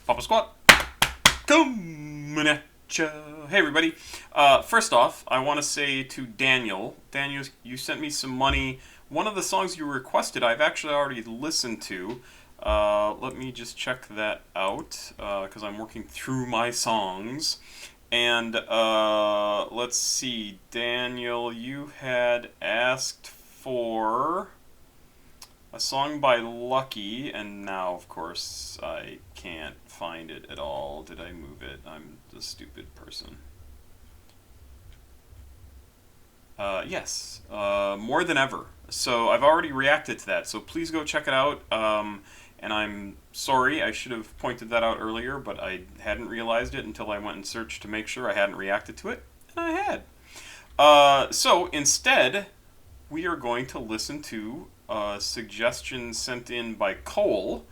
Papa Squat, coming at ya. Hey everybody. First off, I want to say to Daniel, you sent me some money. One of the songs you requested, I've actually already listened to. Let me just check that out, because I'm working through my songs. And let's see, Daniel, you had asked for a song by Lucky, and now, of course, I can't find it at all. Did I move it? I'm the stupid person. Yes, More Than Ever. So I've already reacted to that, so please go check it out. And I'm sorry, I should have pointed that out earlier, but I hadn't realized it until I went and searched to make sure I hadn't reacted to it, and I had. So instead, we are going to listen to a suggestion sent in by Cole,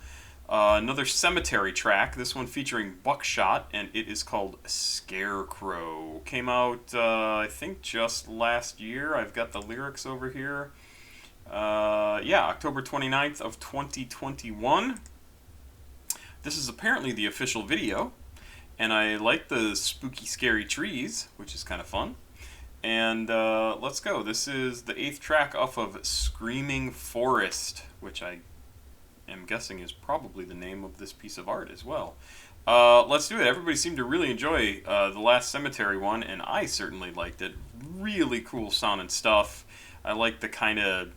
another SEMATARY track, this one featuring BUCKSHOT, and it is called SCARECRAW. Came out, I think, just last year. I've got the lyrics over here. Yeah, October 29th of 2021. This is apparently the official video, and I like the spooky, scary trees, which is kind of fun. And let's go. This is the 8th track off of Screaming Forest, which I am guessing is probably the name of this piece of art as well. Let's do it. Everybody seemed to really enjoy the last SEMATARY one, and I certainly liked it. Really cool sounding stuff. I like the kind of...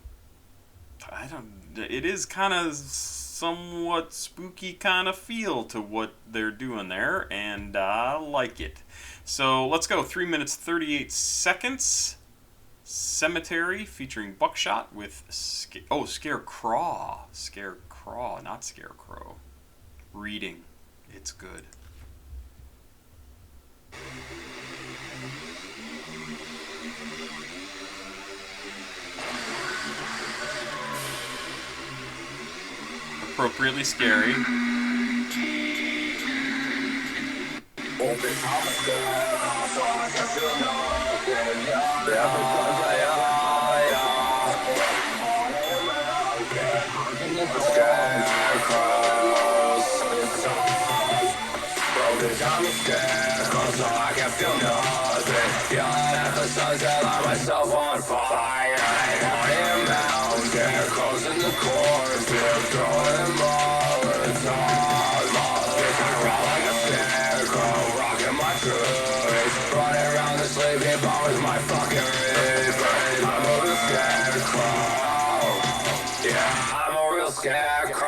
it is kind of somewhat spooky kind of feel to what they're doing there, and I like it. So let's go. 3 minutes 38 seconds. SEMATARY featuring BUCKSHOT with SCARECRAW. SCARECRAW, not SCARECROW. Reading. It's good. Appropriately scary. Myself on fire, I'm out there, closing the cornfield, throwing Molotovs. I roll like a scarecrow, rocking my truth, running around the sleeping bar with my fucking reaper. I'm a real scarecrow, yeah, I'm a real scarecrow.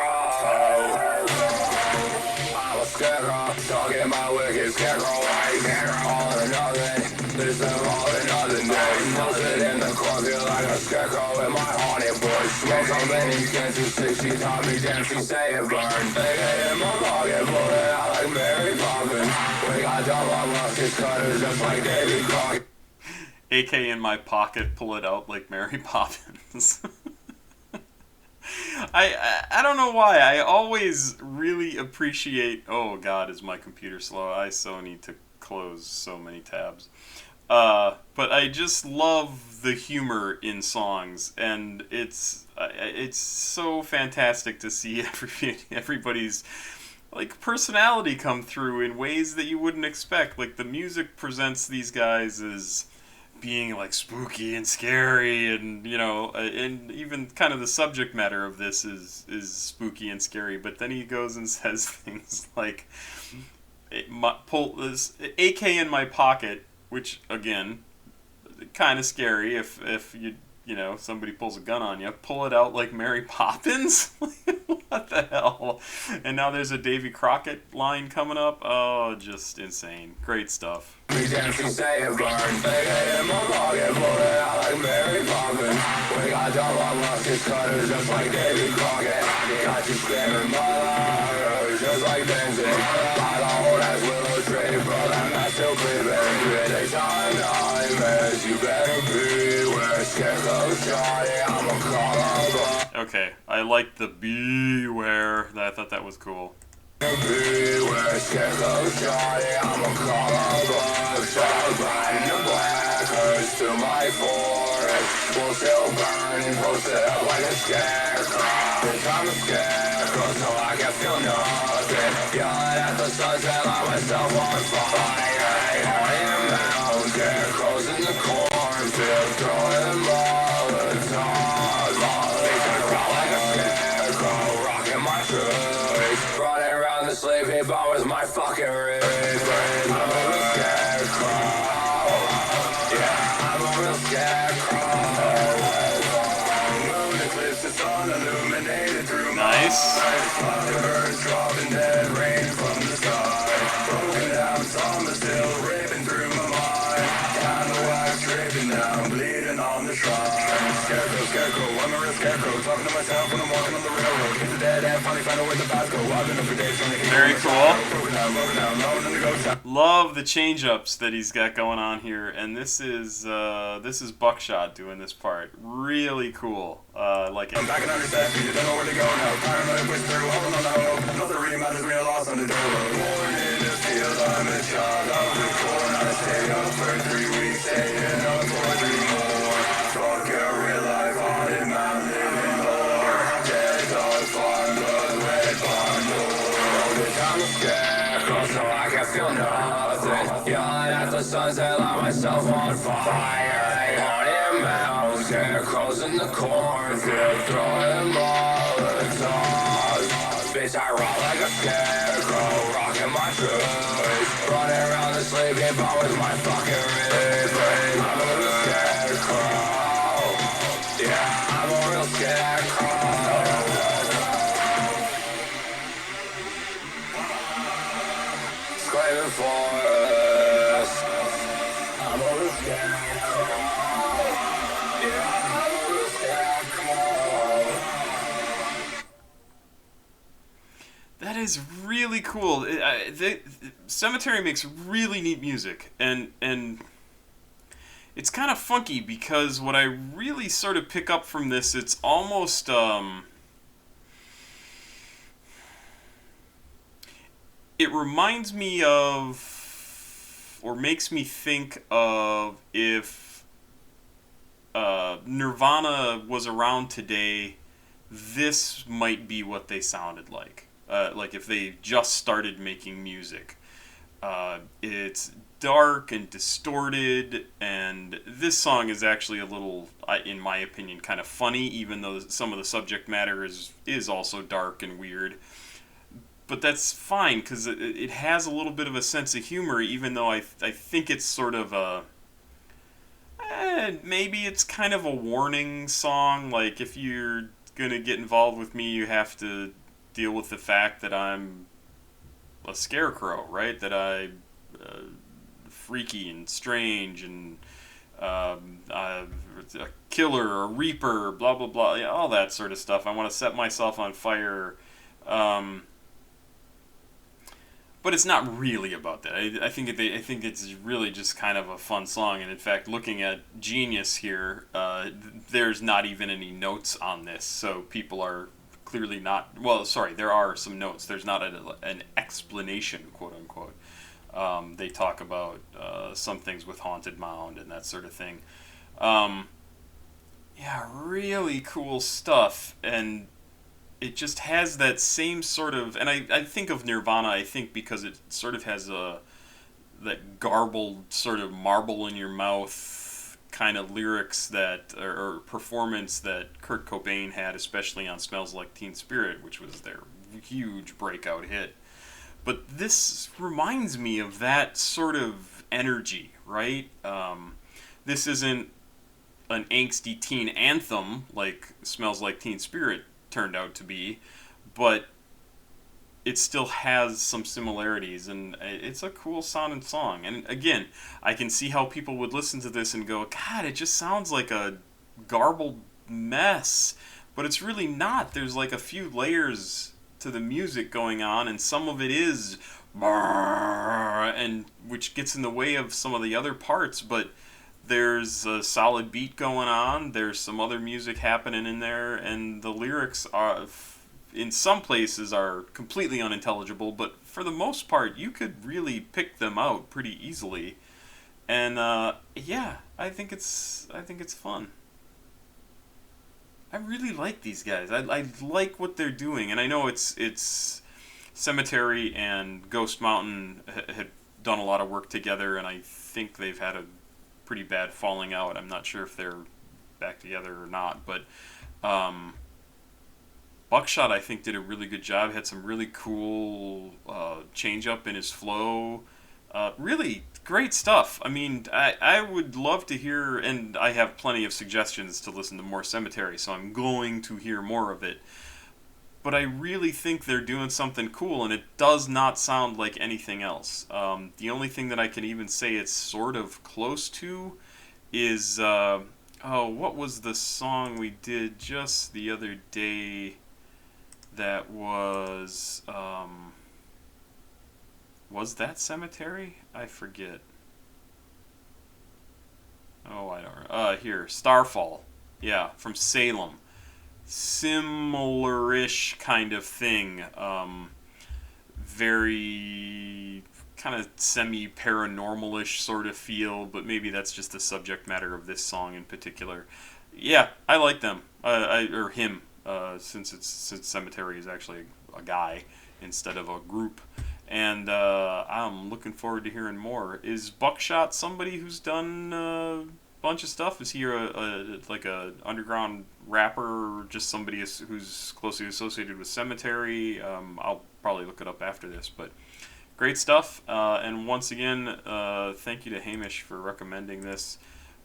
I'm a scarecrow, talking my wicked scarecrow, I scarecrow all or nothing. This is all or nothing day. Nothing in the cornfield like a scarecrow in my haunted bush. Smoke on many cans of six. She taught me dance, she say it burn. Take it in my pocket, pull it out like Mary Poppins. We got dumb long rusted cutters just like Davy Crockett. AK in my pocket, pull it out like Mary Poppins. I don't know why. I always really appreciate... Oh God, is my computer slow? I so need to close so many tabs. But I just love the humor in songs, and it's so fantastic to see everybody's like personality come through in ways that you wouldn't expect. Like the music presents these guys as being like spooky and scary, and you know, and even kind of the subject matter of this is spooky and scary. But then he goes and says things like, "Pull this AK in my pocket." Which, again, kind of scary if you know, somebody pulls a gun on you. Pull it out like Mary Poppins? What the hell? And now there's a Davy Crockett line coming up. Oh, just insane. Great stuff. We dance and say it burn. Take it in my pocket, pull it out like Mary Poppins. We got dumb long rusted cutters just like Davy Crockett. Got you screaming mother, just like dancing. By the old ass willow tree, bro, that man still creeping. Daytime nightmares, you better beware. Scarecrow Johnny, I'm a call. Okay, I like the beware. I thought that was cool. Beware, Scarecrow Johnny, I'm a call. Shall grind the blackers to my forest. We'll still burn and post it up like a scarecrow. I'm a scarecrow. scarecrow so I can feel nothing. Yelling at the sunset, light myself on fire. Haunting mountains, scarecrows in the cornfield, throwing molotovs. Mollies and crawl like a scarecrow, rocking my truth. Running around the sleeping bar with my fucking reef. I'm a real scarecrow. Yeah, I'm a real scarecrow. Moon eclipse, the sun illuminated through my Nice. eyes. Birds dropping dead rain from the sky. Broken down summer still ripping through my mind. Down the wax dripping down, bleeding on the shrine. Scarecrow, scarecrow, I'm a real scarecrow. Talking to myself when I'm walking on the railroad. Hit the dead end, finally find out where the path go. I've been up for days trying to get Very cool. broken down, alone in the ghost town. Love the change-ups that he's got going on here, and this is Buckshot doing this part. Really cool. Like it. I'm back in understand, you don't know where to go now. Paranoid whisper, holding on to hope. Another rematters, real lost on the door. Born in the field, I'm a child of the corn. I stay up for 3 weeks, staying up for 3 more. Fuck your real life, haunted mountain living lore. Dead dog, farm, blood, red barn door. I'm a scarecrow, so I can feel nothing. Yelling at the sunset, light myself on fire. Haunted mountains, scarecrows in the cornfield, throwing molotovs. Bitch, I rock like a scarecrow, rocking my truth. Running around the sleeping bar with my fucking reef. I'm a real scarecrow. Yeah, I'm a real scarecrow. Screaming for us. I'm a real scarecrow. Yeah, I'm a real scarecrow. That is really cool. Cemetery makes really neat music, and it's kind of funky because what I really sort of pick up from this, it's almost it reminds me of, or makes me think of, if Nirvana was around today, this might be what they sounded like. Like if they just started making music. It's dark and distorted, and this song is actually a little, in my opinion, kind of funny, even though some of the subject matter is also dark and weird. But that's fine, because it has a little bit of a sense of humor, even though I think it's sort of a... maybe it's kind of a warning song, like if you're going to get involved with me, you have to deal with the fact that I'm a scarecrow, right? That I'm freaky and strange and a killer, a reaper, blah, blah, blah, yeah, all that sort of stuff. I want to set myself on fire. But it's not really about that. I think it's really just kind of a fun song. And in fact, looking at Genius here, there's not even any notes on this, so people are clearly not. Well, sorry, there are some notes. There's not an explanation, quote unquote. They talk about some things with Haunted Mound and that sort of thing. Yeah, really cool stuff, and it just has that same sort of, and I think of Nirvana, I think because it sort of has that garbled sort of marble in your mouth kind of lyrics that, or performance that Kurt Cobain had, especially on Smells Like Teen Spirit, which was their huge breakout hit. But this reminds me of that sort of energy, right? This isn't an angsty teen anthem like Smells Like Teen Spirit turned out to be, but it still has some similarities, and it's a cool sounding song. And again, I can see how people would listen to this and go, God, it just sounds like a garbled mess, but it's really not. There's like a few layers to the music going on, and some of it is and which gets in the way of some of the other parts, but there's a solid beat going on, there's some other music happening in there, and the lyrics are, in some places, are completely unintelligible, but for the most part, you could really pick them out pretty easily. And yeah, I think it's fun. I really like these guys. I like what they're doing, and I know it's Cemetery and Ghost Mountain had done a lot of work together, and I think they've had a pretty bad falling out. I'm not sure if they're back together or not, but um, Buckshot I think did a really good job. Had some really cool change up in his flow. Really great stuff. I mean, I would love to hear, and I have plenty of suggestions to listen to more Cemetery, so I'm going to hear more of it. But I really think they're doing something cool, and it does not sound like anything else. The only thing that I can even say it's sort of close to is, oh, what was the song we did just the other day that was that Cemetery? I forget. Oh, I don't. Here, Starfall. Yeah, from Salem. Similar-ish kind of thing. Very kind of semi-paranormal-ish sort of feel, but maybe that's just the subject matter of this song in particular. Yeah, I like them. Or him, since Cemetery is actually a guy instead of a group. And I'm looking forward to hearing more. Is Buckshot somebody who's done a bunch of stuff? Is he like a underground rapper, or just somebody who's closely associated with Cemetery? I'll probably look it up after this, but great stuff. And once again, thank you to Hamish for recommending this.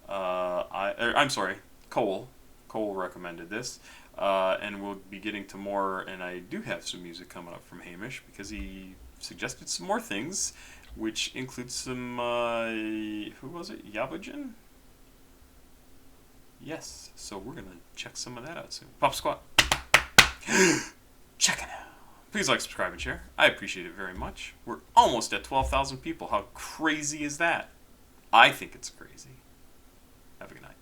I'm sorry, Cole. Cole recommended this. And we'll be getting to more, and I do have some music coming up from Hamish because he suggested some more things, which includes some, who was it? Yabujin? Yes, so we're going to check some of that out soon. Pop Squat. Check it out. Please like, subscribe, and share. I appreciate it very much. We're almost at 12,000 people. How crazy is that? I think it's crazy. Have a good night.